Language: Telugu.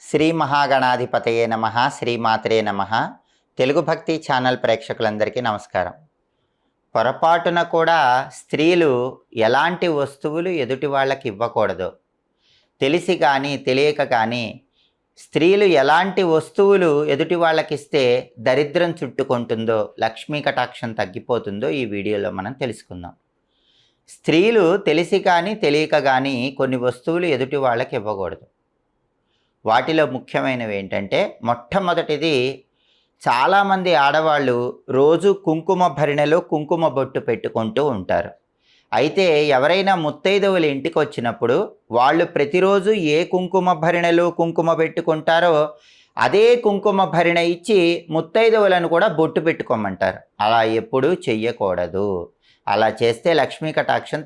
శ్రీ మహాగణాధిపతయే నమ, శ్రీమాత్రే నమ. తెలుగు భక్తి ఛానల్ ప్రేక్షకులందరికీ నమస్కారం. పొరపాటున కూడా స్త్రీలు ఎలాంటి వస్తువులు ఎదుటి వాళ్ళకి ఇవ్వకూడదు, తెలిసి కానీ తెలియక కానీ స్త్రీలు ఎలాంటి వస్తువులు ఎదుటి వాళ్ళకిస్తే దరిద్రం చుట్టుకుంటుందో, లక్ష్మీ కటాక్షం తగ్గిపోతుందో ఈ వీడియోలో మనం తెలుసుకుందాం. స్త్రీలు తెలిసి కానీ తెలియక కానీ కొన్ని వస్తువులు ఎదుటి వాళ్ళకి ఇవ్వకూడదు. వాటిలో ముఖ్యమైనవి ఏంటంటే, మొట్టమొదటిది, చాలామంది ఆడవాళ్ళు రోజు కుంకుమ భరిణెలో కుంకుమ బొట్టు పెట్టుకుంటూ ఉంటారు. అయితే ఎవరైనా ముత్తైదువులు ఇంటికి వచ్చినప్పుడు వాళ్ళు ప్రతిరోజు ఏ కుంకుమ భరిణెలో కుంకుమ పెట్టుకుంటారో అదే కుంకుమ భరిణ ఇచ్చి ముత్తైదువులను కూడా బొట్టు పెట్టుకోమంటారు. అలా ఎప్పుడూ చెయ్యకూడదు. అలా చేస్తే లక్ష్మీ కటాక్షం